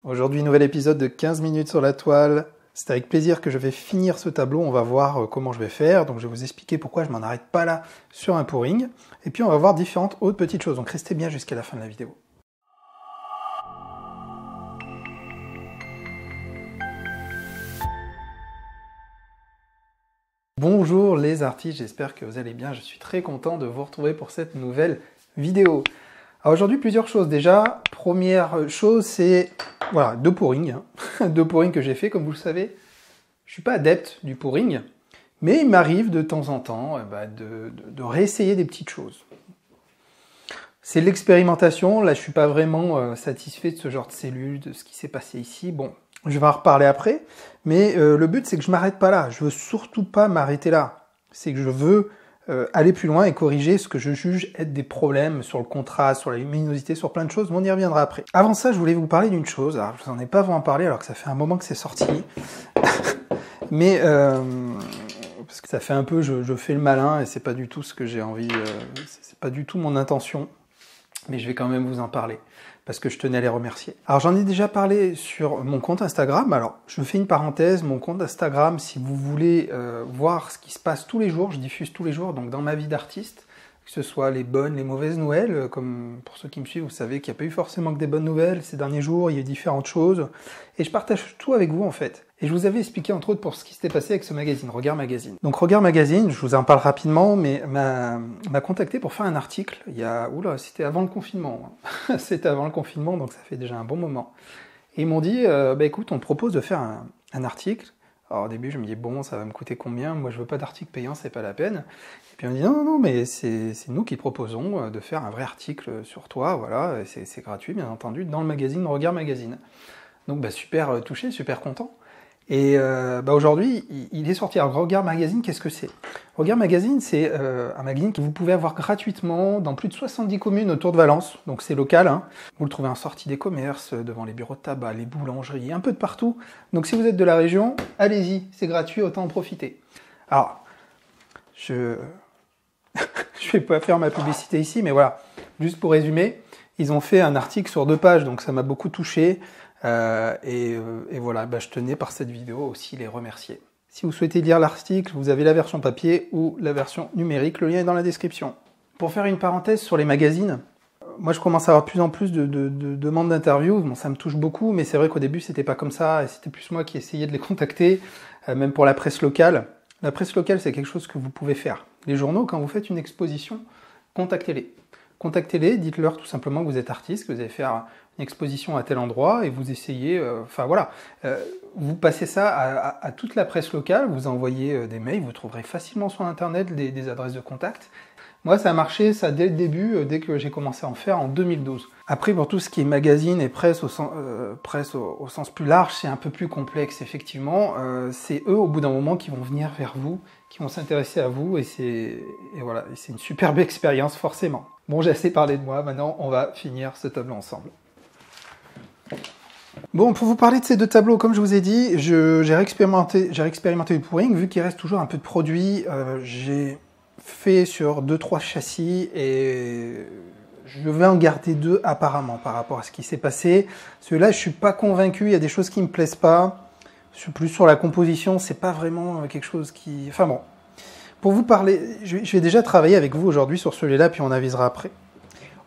Aujourd'hui, nouvel épisode de 15 minutes sur la toile. C'est avec plaisir que je vais finir ce tableau. On va voir comment je vais faire. Donc, je vais vous expliquer pourquoi je m'en arrête pas là sur un pouring. Et puis, on va voir différentes autres petites choses. Donc, restez bien jusqu'à la fin de la vidéo. Bonjour les artistes, j'espère que vous allez bien. Je suis très content de vous retrouver pour cette nouvelle vidéo. Alors aujourd'hui, plusieurs choses. Déjà, première chose, c'est voilà, deux pourrings. Deux pourrings que j'ai fait, comme vous le savez. Je suis pas adepte du pouring, mais il m'arrive de temps en temps de réessayer des petites choses. C'est l'expérimentation. Là, je suis pas vraiment satisfait de ce genre de cellules, de ce qui s'est passé ici. Bon, je vais en reparler après, mais le but, c'est que je m'arrête pas là. Je veux surtout pas m'arrêter là. C'est que je veux aller plus loin et corriger ce que je juge être des problèmes sur le contraste, sur la luminosité, sur plein de choses, mais on y reviendra après. Avant ça, je voulais vous parler d'une chose. Alors, je vous en ai pas vraiment parlé alors que ça fait un moment que c'est sorti. Mais parce que ça fait un peu, je fais le malin et c'est pas du tout ce que j'ai envie, c'est pas du tout mon intention. Mais je vais quand même vous en parler, parce que je tenais à les remercier. Alors j'en ai déjà parlé sur mon compte Instagram, alors je fais une parenthèse, mon compte Instagram, si vous voulez voir ce qui se passe tous les jours, je diffuse tous les jours, donc dans ma vie d'artiste, que ce soit les bonnes, les mauvaises nouvelles, comme pour ceux qui me suivent, vous savez qu'il n'y a pas eu forcément que des bonnes nouvelles ces derniers jours, il y a eu différentes choses, et je partage tout avec vous en fait. Et je vous avais expliqué entre autres pour ce qui s'était passé avec ce magazine, Regard Magazine. Donc Regard Magazine, je vous en parle rapidement, mais m'a contacté pour faire un article, il y a, oula, c'était avant le confinement, c'était avant le confinement, donc ça fait déjà un bon moment. Et ils m'ont dit, écoute, on te propose de faire un article. Alors au début, je me dis, bon, ça va me coûter combien? Moi, je veux pas d'article payant, c'est pas la peine. Et puis on me dit, non, mais c'est nous qui te proposons de faire un vrai article sur toi, voilà, c'est gratuit, bien entendu, dans le magazine Regard Magazine. Donc super touché, super content. Et aujourd'hui, il est sorti. Alors, Regard Magazine, qu'est-ce que c'est? Regard Magazine, c'est un magazine que vous pouvez avoir gratuitement dans plus de 70 communes autour de Valence. Donc c'est local, hein. Vous le trouvez en sortie des commerces, devant les bureaux de tabac, les boulangeries, un peu de partout. Donc si vous êtes de la région, allez-y, c'est gratuit, autant en profiter. Alors, je vais pas faire ma publicité ici, mais voilà, juste pour résumer, ils ont fait un article sur 2 pages, donc ça m'a beaucoup touché. Et voilà, je tenais par cette vidéo aussi les remercier. Si vous souhaitez lire l'article, vous avez la version papier ou la version numérique, le lien est dans la description. Pour faire une parenthèse sur les magazines, moi je commence à avoir de plus en plus de demandes d'interviews, bon, ça me touche beaucoup, mais c'est vrai qu'au début c'était pas comme ça, et c'était plus moi qui essayais de les contacter, même pour la presse locale. La presse locale, c'est quelque chose que vous pouvez faire. Les journaux, quand vous faites une exposition, contactez-les. Contactez-les, dites-leur tout simplement que vous êtes artiste, que vous allez faire une exposition à tel endroit et vous essayez, vous passez ça à toute la presse locale, vous envoyez des mails, vous trouverez facilement sur internet des adresses de contact. Moi ça a marché ça dès le début, dès que j'ai commencé à en faire en 2012. Après pour tout ce qui est magazine et presse au sens plus large, c'est un peu plus complexe effectivement. C'est eux au bout d'un moment qui vont venir vers vous, qui vont s'intéresser à vous et c'est une superbe expérience forcément. Bon, j'ai assez parlé de moi, maintenant on va finir ce tableau ensemble. Bon, pour vous parler de ces 2 tableaux, comme je vous ai dit, j'ai réexpérimenté le pouring, vu qu'il reste toujours un peu de produit, j'ai fait sur 2-3 châssis et je vais en garder 2 apparemment par rapport à ce qui s'est passé. Celui-là, je suis pas convaincu, il y a des choses qui me plaisent pas. Plus sur la composition, c'est pas vraiment quelque chose qui... Enfin bon, pour vous parler, je vais déjà travailler avec vous aujourd'hui sur celui-là, puis on avisera après.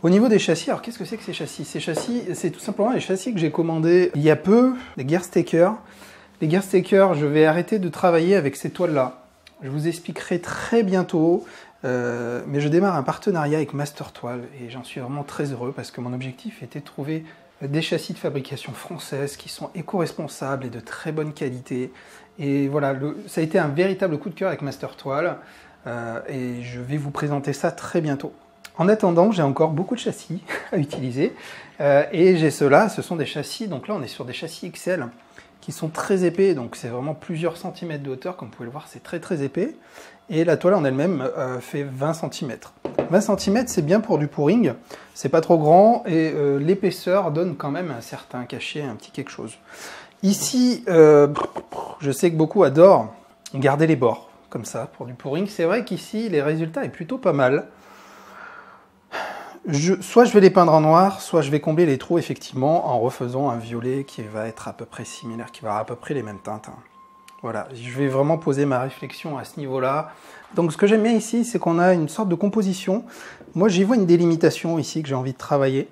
Au niveau des châssis, alors qu'est-ce que c'est que ces châssis? Ces châssis, c'est tout simplement les châssis que j'ai commandés il y a peu, les Gearstacker. Les Gearstacker, je vais arrêter de travailler avec ces toiles-là. Je vous expliquerai très bientôt, mais je démarre un partenariat avec Master Toile et j'en suis vraiment très heureux parce que mon objectif était de trouver des châssis de fabrication française qui sont éco-responsables et de très bonne qualité. Et voilà, ça a été un véritable coup de cœur avec Master Toile et je vais vous présenter ça très bientôt. En attendant, j'ai encore beaucoup de châssis à utiliser et j'ai ceux-là, ce sont des châssis, donc là on est sur des châssis XL qui sont très épais, donc c'est vraiment plusieurs centimètres de hauteur, comme vous pouvez le voir, c'est très très épais. Et la toile en elle-même fait 20 cm. 20 cm, c'est bien pour du pouring, c'est pas trop grand et l'épaisseur donne quand même un certain cachet, un petit quelque chose. Ici, je sais que beaucoup adorent garder les bords, comme ça, pour du pouring. C'est vrai qu'ici, les résultats est plutôt pas mal. Soit je vais les peindre en noir, soit je vais combler les trous effectivement en refaisant un violet qui va être à peu près similaire, qui va avoir à peu près les mêmes teintes. Voilà, je vais vraiment poser ma réflexion à ce niveau-là. Donc ce que j'aime bien ici, c'est qu'on a une sorte de composition. Moi j'y vois une délimitation ici que j'ai envie de travailler.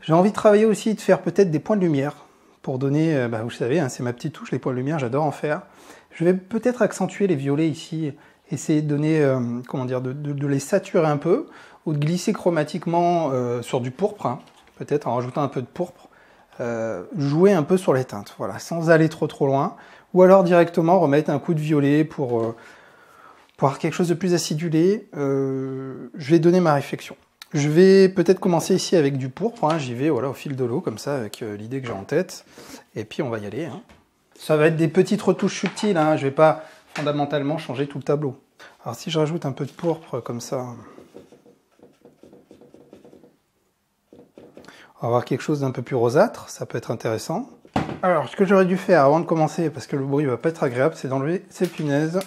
J'ai envie de travailler aussi, de faire peut-être des points de lumière pour donner, vous savez, c'est ma petite touche, les points de lumière, j'adore en faire. Je vais peut-être accentuer les violets ici, essayer de donner, comment dire, de les saturer un peu, ou de glisser chromatiquement sur du pourpre, peut-être en rajoutant un peu de pourpre, jouer un peu sur les teintes, voilà, sans aller trop loin, ou alors directement remettre un coup de violet pour avoir quelque chose de plus acidulé. Je vais donner ma réflexion. Je vais peut-être commencer ici avec du pourpre, j'y vais voilà, au fil de l'eau, comme ça, avec l'idée que j'ai en tête, et puis on va y aller. Ça va être des petites retouches subtiles, je ne vais pas fondamentalement changer tout le tableau. Alors si je rajoute un peu de pourpre comme ça, on va avoir quelque chose d'un peu plus rosâtre, ça peut être intéressant. Alors ce que j'aurais dû faire avant de commencer, parce que le bruit ne va pas être agréable, c'est d'enlever ces punaises.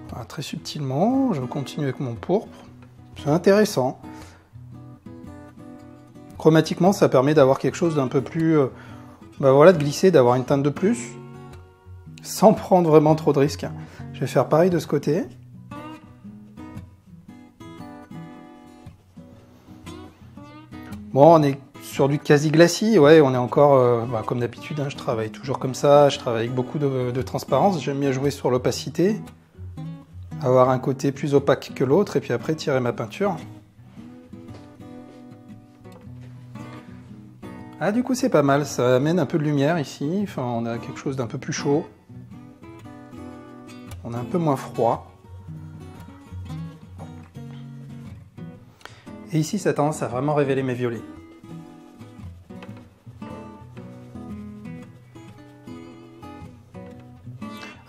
Voilà, très subtilement, je continue avec mon pourpre. C'est intéressant. Chromatiquement, ça permet d'avoir quelque chose d'un peu plus... voilà, de glisser, d'avoir une teinte de plus, sans prendre vraiment trop de risques. Je vais faire pareil de ce côté. Bon, on est sur du quasi-glacis, ouais, on est encore, comme d'habitude, je travaille toujours comme ça, je travaille avec beaucoup de transparence, j'aime bien jouer sur l'opacité, avoir un côté plus opaque que l'autre, et puis après tirer ma peinture. Ah, du coup c'est pas mal, ça amène un peu de lumière ici, enfin on a quelque chose d'un peu plus chaud. On a un peu moins froid. Et ici ça a tendance à vraiment révéler mes violets.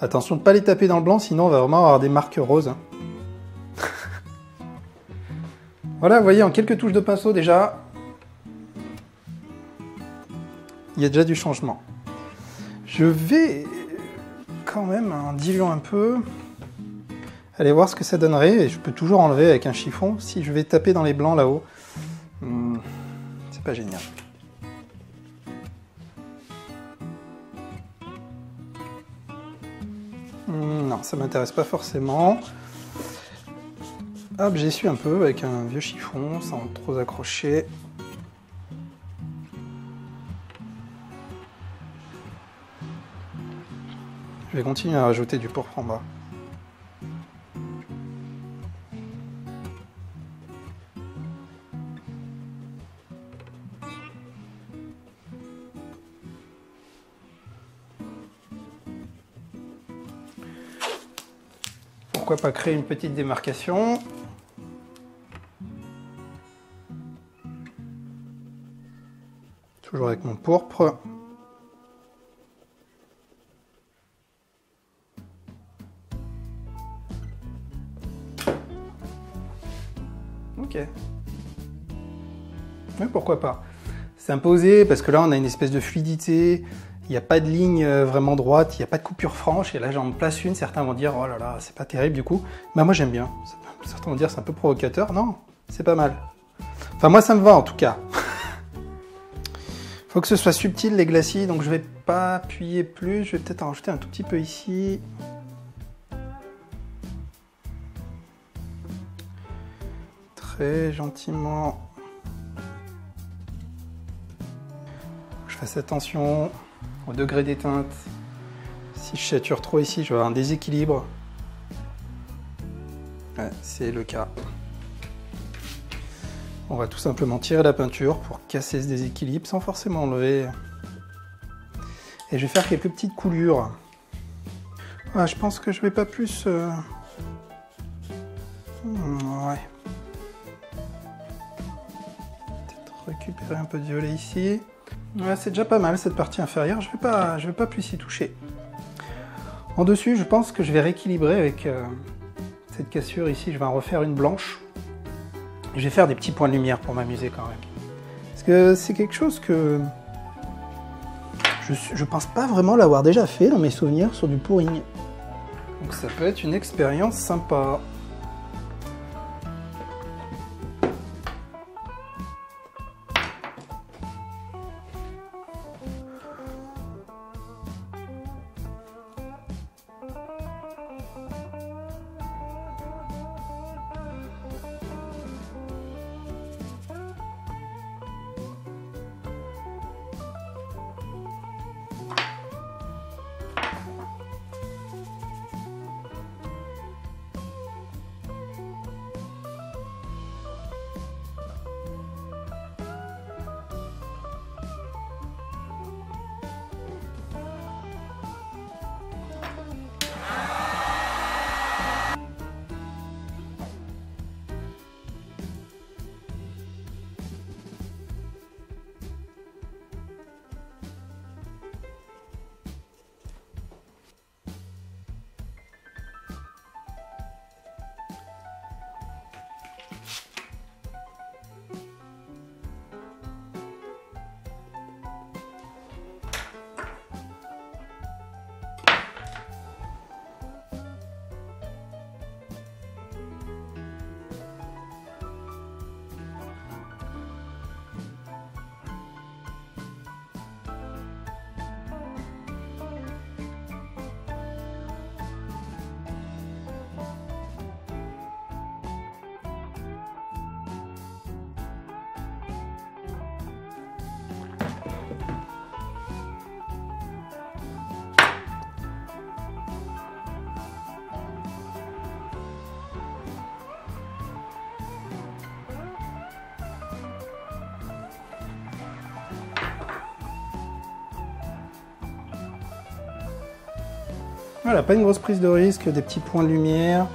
Attention de ne pas les taper dans le blanc, sinon on va vraiment avoir des marques roses. Voilà, vous voyez, en quelques touches de pinceau déjà, il y a déjà du changement. Je vais quand même, en diluant un peu, aller voir ce que ça donnerait. Et je peux toujours enlever avec un chiffon si je vais taper dans les blancs là-haut. C'est pas génial. Non, ça m'intéresse pas forcément. Hop, j'essuie un peu avec un vieux chiffon sans trop accrocher. Je vais continuer à rajouter du pourpre en bas. Pourquoi pas créer une petite démarcation? Toujours avec mon pourpre. Ok. Oui, pourquoi pas. C'est imposé parce que là on a une espèce de fluidité. Il n'y a pas de ligne vraiment droite, il n'y a pas de coupure franche, et là j'en place une, certains vont dire oh là là, c'est pas terrible du coup. Bah moi j'aime bien. Certains vont dire c'est un peu provocateur. Non, c'est pas mal. Enfin moi ça me va en tout cas. Faut que ce soit subtil les glacis, donc je vais pas appuyer plus, je vais peut-être en rajouter un tout petit peu ici. Très gentiment. Je fasse attention au degré des teintes. Si je sature trop ici, je vais avoir un déséquilibre. Ouais, c'est le cas. On va tout simplement tirer la peinture pour casser ce déséquilibre sans forcément enlever. Et je vais faire quelques petites coulures. Ah, je pense que je vais pas plus... Ouais. Peut-être récupérer un peu de violet ici. Ouais, c'est déjà pas mal cette partie inférieure, je vais pas plus y toucher. En dessus, je pense que je vais rééquilibrer avec cette cassure ici. Je vais en refaire une blanche. Je vais faire des petits points de lumière pour m'amuser quand même. Parce que c'est quelque chose que je pense pas vraiment l'avoir déjà fait dans mes souvenirs sur du pouring. Donc ça peut être une expérience sympa. Voilà, pas une grosse prise de risque, des petits points de lumière.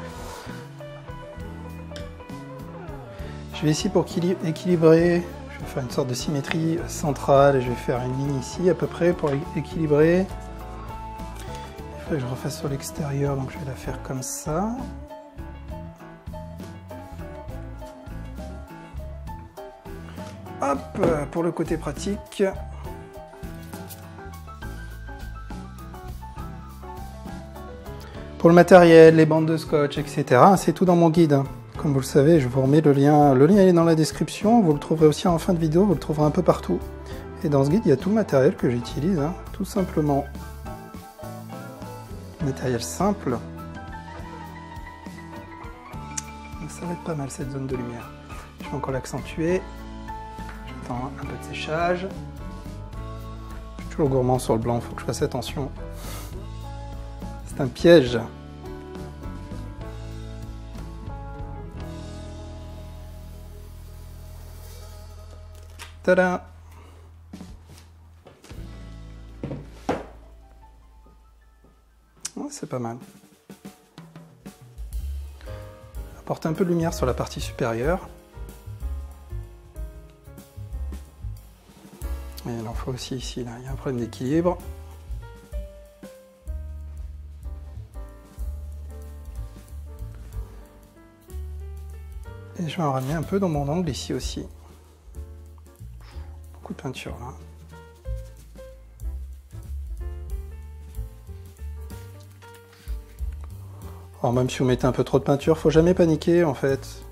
Je vais ici pour équilibrer, je vais faire une sorte de symétrie centrale et je vais faire une ligne ici à peu près pour équilibrer. Il faut que je refasse sur l'extérieur, donc je vais la faire comme ça. Hop, pour le côté pratique. Pour le matériel, les bandes de scotch, etc., c'est tout dans mon guide. Comme vous le savez, je vous remets le lien. Le lien est dans la description, vous le trouverez aussi en fin de vidéo, vous le trouverez un peu partout. Et dans ce guide, il y a tout le matériel que j'utilise, hein, tout simplement. Matériel simple. Ça va être pas mal cette zone de lumière. Je vais encore l'accentuer. J'attends un peu de séchage. Je suis toujours gourmand sur le blanc, il faut que je fasse attention. C'est un piège. Tada! Oh, c'est pas mal. Apporte un peu de lumière sur la partie supérieure. Et il en faut aussi ici, là. Il y a un problème d'équilibre. Et je vais en ramener un peu dans mon angle ici aussi. Beaucoup de peinture là. Alors même si vous mettez un peu trop de peinture, faut jamais paniquer en fait.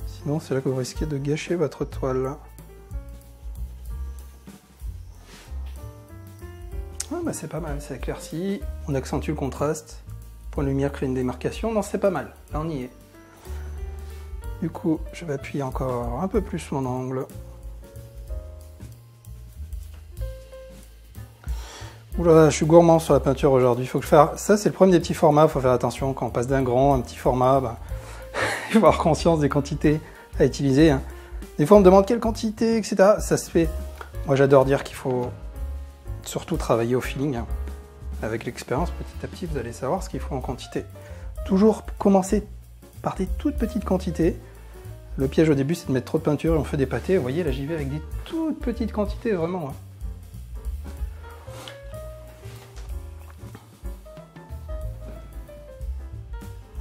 Sinon c'est là que vous risquez de gâcher votre toile. Ah bah c'est pas mal, c'est éclairci. On accentue le contraste. Point de lumière crée une démarcation. Non, c'est pas mal. Là on y est. Du coup, je vais appuyer encore un peu plus mon angle. Oula, je suis gourmand sur la peinture aujourd'hui. Faut que je fasse. Ça, c'est le premier des petits formats. Il faut faire attention quand on passe d'un grand à un petit format. Bah, il faut avoir conscience des quantités à utiliser. Hein. Des fois, on me demande quelle quantité, etc. Ça se fait. Moi, j'adore dire qu'il faut surtout travailler au feeling. Hein. Avec l'expérience, petit à petit, vous allez savoir ce qu'il faut en quantité. Toujours commencer par des toutes petites quantités. Le piège au début, c'est de mettre trop de peinture et on fait des pâtés. Vous voyez, là, j'y vais avec des toutes petites quantités, vraiment. Hein.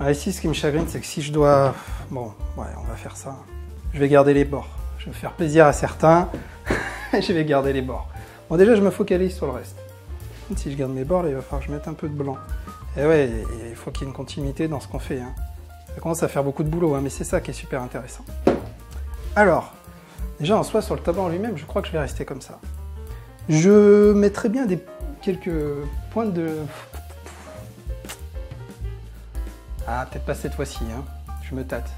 Alors ici, ce qui me chagrine, c'est que si je dois... Bon, ouais, on va faire ça. Je vais garder les bords. Je vais faire plaisir à certains. Je vais garder les bords. Bon, déjà, je me focalise sur le reste. Si je garde mes bords, là, il va falloir que je mette un peu de blanc. Et ouais, il faut qu'il y ait une continuité dans ce qu'on fait. Hein. Ça commence à faire beaucoup de boulot, hein, mais c'est ça qui est super intéressant. Alors, déjà, en soi, sur le tableau en lui-même, je crois que je vais rester comme ça. Je mettrai bien quelques pointes de... Ah, peut-être pas cette fois-ci, hein. Je me tâte.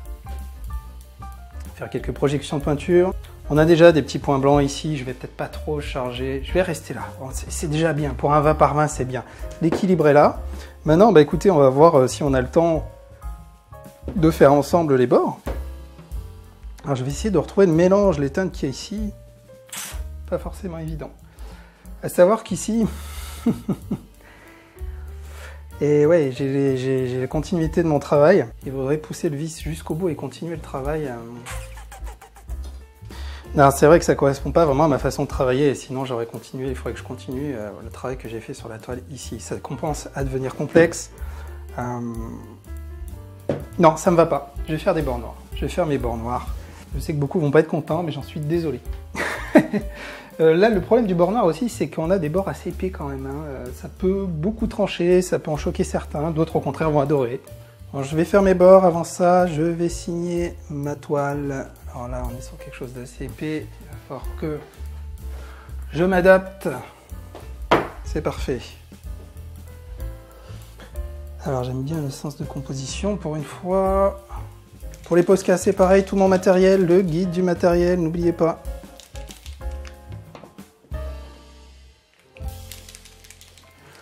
Faire quelques projections de peinture. On a déjà des petits points blancs ici, je vais peut-être pas trop charger. Je vais rester là, bon, c'est déjà bien. Pour un 20 par 20, c'est bien. L'équilibre est là. Maintenant, bah, écoutez, on va voir si on a le temps de faire ensemble les bords. Alors, je vais essayer de retrouver le mélange, les teintes qu'il y a ici. Pas forcément évident. À savoir qu'ici... Et ouais, j'ai la continuité de mon travail. Il faudrait pousser le vis jusqu'au bout et continuer le travail. Non, c'est vrai que ça ne correspond pas vraiment à ma façon de travailler, et sinon j'aurais continué, il faudrait que je continue le travail que j'ai fait sur la toile ici. Ça commence à devenir complexe. Non, ça me va pas. Je vais faire des bords noirs. Je vais faire mes bords noirs. Je sais que beaucoup vont pas être contents, mais j'en suis désolé. Là, le problème du bord noir aussi, c'est qu'on a des bords assez épais quand même. Hein. Ça peut beaucoup trancher, ça peut en choquer certains, d'autres au contraire vont adorer. Alors, je vais faire mes bords. Avant ça, je vais signer ma toile. Alors là, on est sur quelque chose d'assez épais. Il va falloir que je m'adapte. C'est parfait. Alors, j'aime bien le sens de composition pour une fois. Pour les Posca, c'est pareil. Tout mon matériel, le guide du matériel, n'oubliez pas.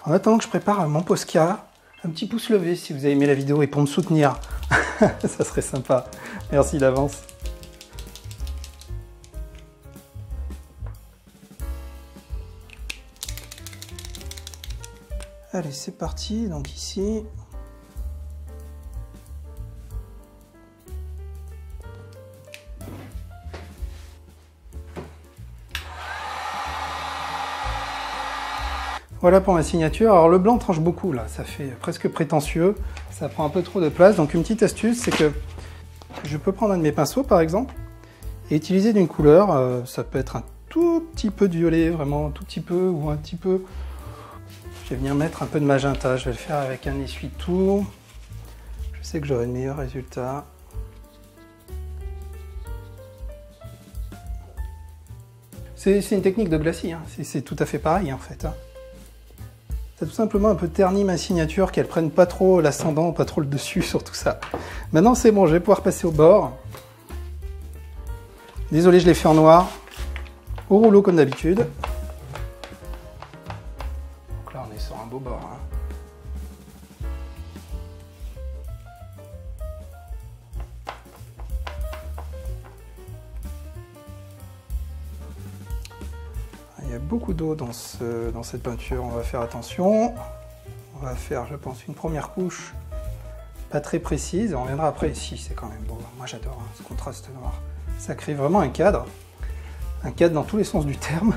En attendant que je prépare mon Posca, un petit pouce levé si vous avez aimé la vidéo et pour me soutenir. Ça serait sympa. Merci d'avance. Allez, c'est parti. Donc ici... Voilà pour ma signature. Alors le blanc tranche beaucoup là, ça fait presque prétentieux, ça prend un peu trop de place. Donc une petite astuce, c'est que je peux prendre un de mes pinceaux par exemple et utiliser d'une couleur, ça peut être un tout petit peu de violet, vraiment un tout petit peu ou un petit peu. Je vais venir mettre un peu de magenta, je vais le faire avec un essuie-tout. Je sais que j'aurai le meilleur résultat. C'est une technique de glacis, hein. C'est tout à fait pareil en fait. Hein. Ça a tout simplement un peu terni ma signature, qu'elle prenne pas trop l'ascendant, pas trop le dessus sur tout ça. Maintenant c'est bon, je vais pouvoir passer au bord. Désolé, je l'ai fait en noir. Au rouleau comme d'habitude. Donc là on est sur un beau bord. Hein. Il y a beaucoup d'eau dans cette peinture, on va faire attention. On va faire, je pense, une première couche pas très précise. On reviendra après ici, c'est quand même beau. Moi j'adore hein, ce contraste noir. Ça crée vraiment un cadre dans tous les sens du terme.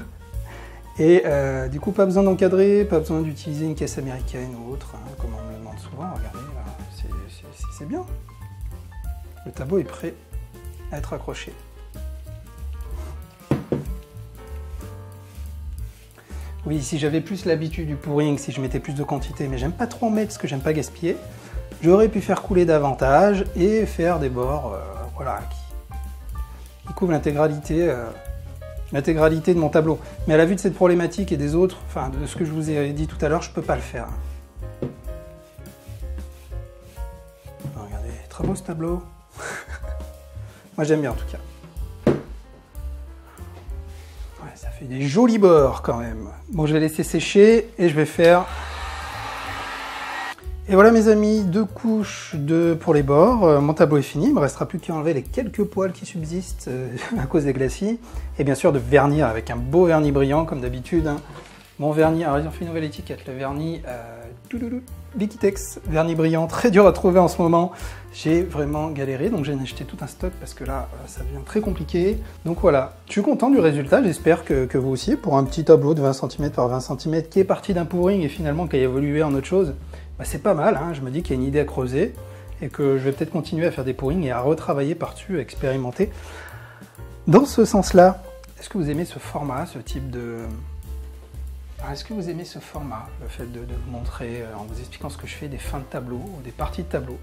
Et du coup, pas besoin d'encadrer, pas besoin d'utiliser une caisse américaine ou autre, hein, comme on me le demande souvent. Regardez, c'est bien. Le tableau est prêt à être accroché. Oui, si j'avais plus l'habitude du pouring, si je mettais plus de quantité, mais j'aime pas trop en mettre parce que j'aime pas gaspiller, j'aurais pu faire couler davantage et faire des bords voilà, qui couvrent l'intégralité de mon tableau. Mais à la vue de cette problématique et des autres, enfin de ce que je vous ai dit tout à l'heure, je peux pas le faire. Alors, regardez, très beau ce tableau. Moi j'aime bien en tout cas. Ça fait des jolis bords quand même. Bon, je vais laisser sécher et je vais faire... Et voilà mes amis, 2 couches pour les bords. Mon tableau est fini, il ne me restera plus qu'à enlever les quelques poils qui subsistent à cause des glacis. Et bien sûr de vernir avec un beau vernis brillant comme d'habitude. Hein. Mon vernis, alors ils ont fait une nouvelle étiquette, le vernis Liquitex, vernis brillant, très dur à trouver en ce moment. J'ai vraiment galéré, donc j'ai acheté tout un stock parce que là, ça devient très compliqué. Donc voilà, je suis content du résultat, j'espère que vous aussi, pour un petit tableau de 20 cm par 20 cm qui est parti d'un pouring et finalement qui a évolué en autre chose, bah c'est pas mal, hein. Je me dis qu'il y a une idée à creuser. et que je vais peut-être continuer à faire des pourrings et à retravailler par-dessus, à expérimenter. Dans ce sens-là, est-ce que vous aimez ce format, ce type de... Est-ce que vous aimez ce format, le fait de vous montrer en vous expliquant ce que je fais, des fins de tableau ou des parties de tableau?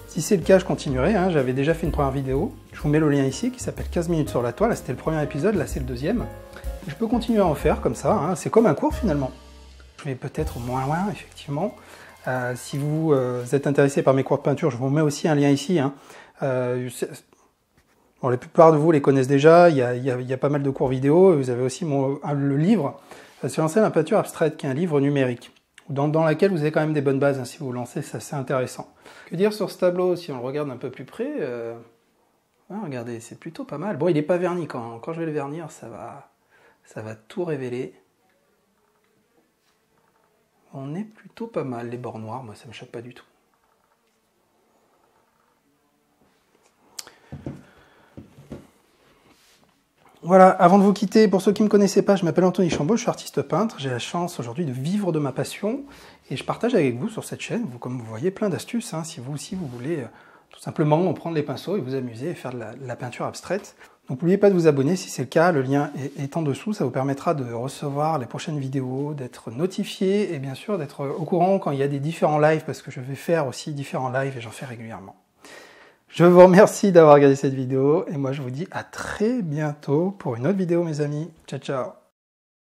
Si c'est le cas, je continuerai, hein. J'avais déjà fait une première vidéo, je vous mets le lien ici, qui s'appelle 15 minutes sur la toile, là c'était le premier épisode, là c'est le deuxième. Je peux continuer à en faire comme ça, hein. C'est comme un cours finalement. Je vais peut-être moins loin, effectivement. Si vous êtes intéressé par mes cours de peinture, je vous mets aussi un lien ici, hein. Bon, la plupart de vous les connaissent déjà, il y a pas mal de cours vidéo, vous avez aussi le livre, c'est lancé la peinture abstraite, qui est un livre numérique, dans lequel vous avez quand même des bonnes bases, hein, si vous vous lancez, c'est assez intéressant. Que dire sur ce tableau, si on le regarde un peu plus près, regardez, c'est plutôt pas mal. Bon, il n'est pas verni, quand je vais le vernir, ça va tout révéler. On est plutôt pas mal, les bords noirs, moi ça me choque pas du tout. Voilà, avant de vous quitter, pour ceux qui ne me connaissaient pas, je m'appelle Anthony Chambaud, je suis artiste peintre, j'ai la chance aujourd'hui de vivre de ma passion, et je partage avec vous sur cette chaîne, comme vous voyez, plein d'astuces, hein, si vous aussi vous voulez tout simplement prendre les pinceaux et vous amuser et faire de la peinture abstraite. Donc n'oubliez pas de vous abonner si c'est le cas, le lien est en dessous, ça vous permettra de recevoir les prochaines vidéos, d'être notifié, et bien sûr d'être au courant quand il y a des différents lives, parce que je vais faire aussi différents lives et j'en fais régulièrement. Je vous remercie d'avoir regardé cette vidéo et moi je vous dis à très bientôt pour une autre vidéo mes amis. Ciao ciao.